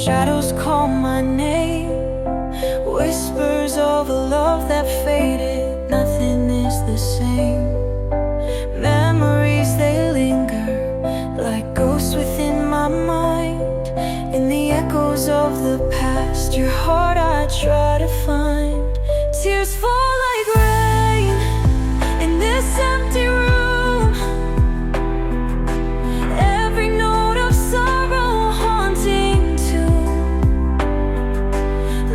Shadows call my name, whispers of a love that faded. Nothing is the same. Memories, they linger like ghosts within my mind. In the echoes of the past, your heart I try to find. Tears fall like rain in this empty room. Every note of sorrow haunting tune.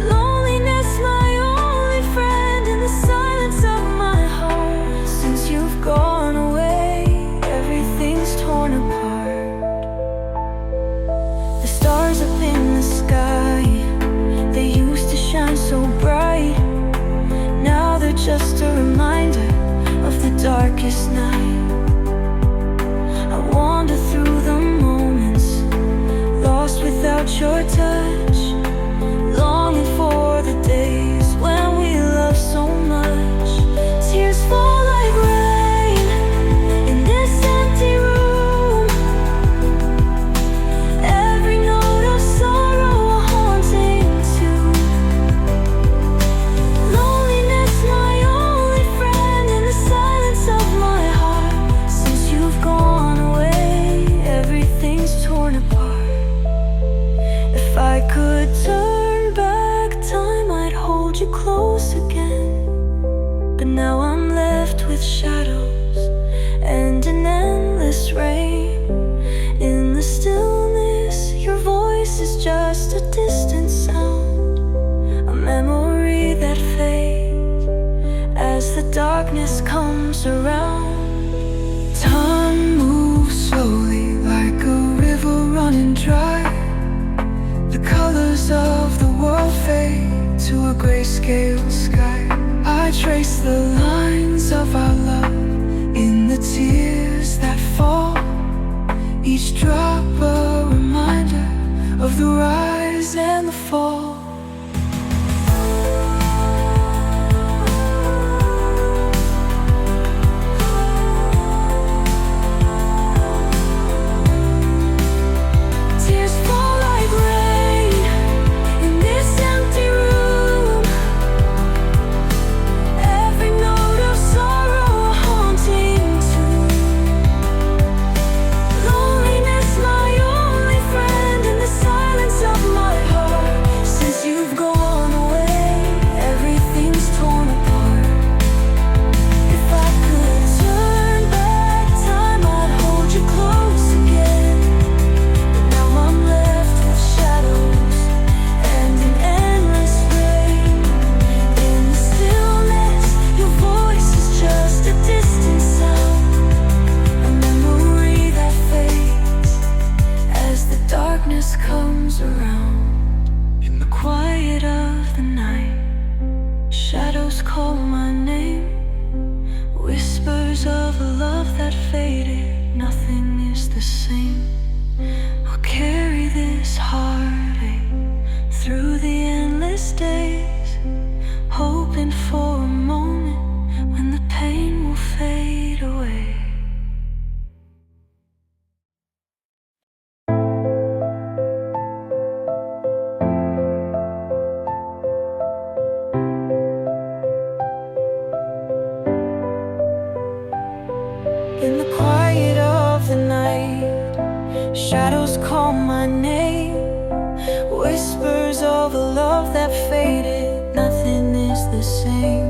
Loneliness, my only friend, in the silence of my heart. Since you've gone away, everything's torn apart. The stars up in the sky, they used to shine so bright. Now they're just a reminder of the darkest night. I wander through the moments, lost without your touch, longing for the days when we loved so much. Tears fall like rain in this empty room. Every note of sorrow a haunting tune. Loneliness, my only friend, in the silence of my heart. Since you've gone away, everything's torn apart. If I could turn back time, I'd hold you close again. But now I'm left with shadows and an endless rain. In the stillness, your voice is just a distant sound, a memory that fades as the darkness comes around. Time moves slowly like a river running dry. The colors of the world fade to a grayscale sky. I trace the lines of our love in the tears that fall, each drop a reminder of the rise and the fall. Tears fall like rain in this empty room. Every note of sorrow a haunting tune. Loneliness, my only friend, in the silence of my heart. Since you've gone away, everything's torn apart. If I could turn back time, I'd hold you close again. But now I'm left with shadows and an endless rain. In the stillness, your voice is just a distant sound, a memory that fades as the darkness comes around. In the quiet of the night, shadows call my name, whispers of a love that faded. Nothing is the same. I'll carry this heartache through the endless days, hoping for a moment when the pain will fade away. In the quiet of the night, shadows call my name, whispers of a love that faded. Nothing is the same.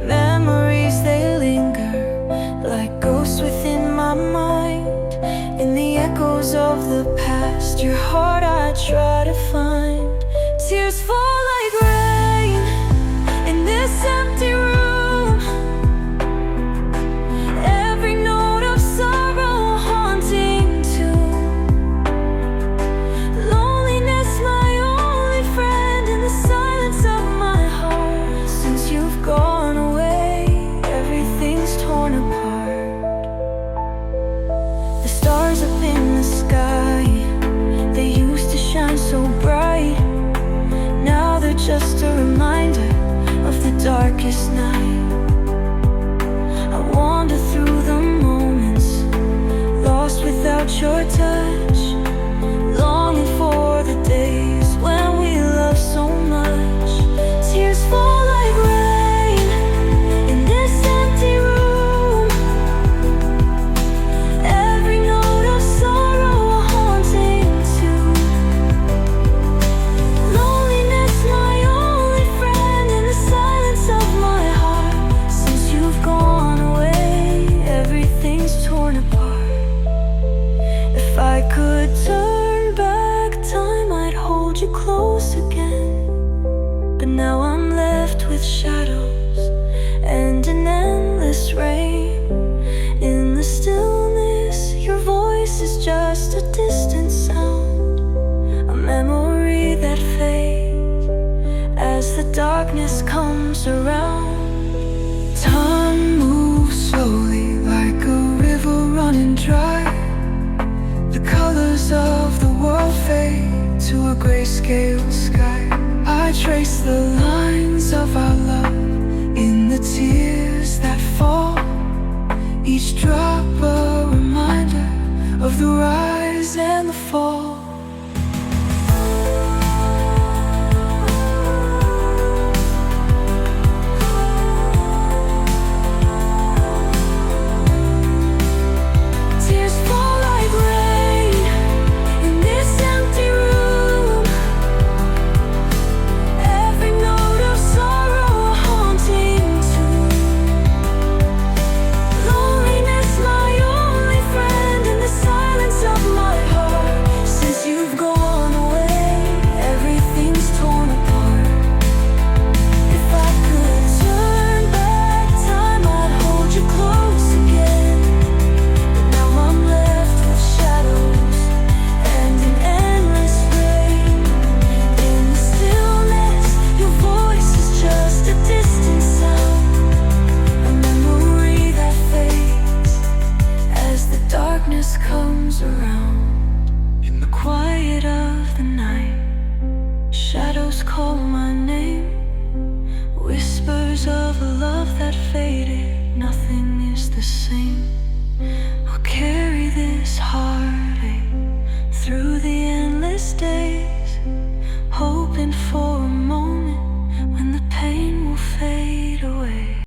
Memories, they linger like ghosts within my mind. In the echoes of the past, your heart I try to find. Tears fall like rain in this empty room. Every note of sorrow a haunting tune. Loneliness, my only friend, in the silence of my heart. Since you've gone away, everything's torn apart. The stars up in the sky, they used to shine so bright. Now they're just a reminder of the darkest night. I wander through the moments, lost without your touch, longing for the day hold you close again. But now I'm left with shadows and an endless rain. In the stillness, your voice is just a distant sound, a memory that fades as the darkness comes around. Time moves slowly like a river running dry. The colors of the world fade to a grayscale sky. I trace the lines of our love in the tears that fall, each drop a reminder of the rise and the fall. Comes around in the quiet of the night. Shadows call my name, whispers of a love that faded. Nothing is the same. I'll carry this heart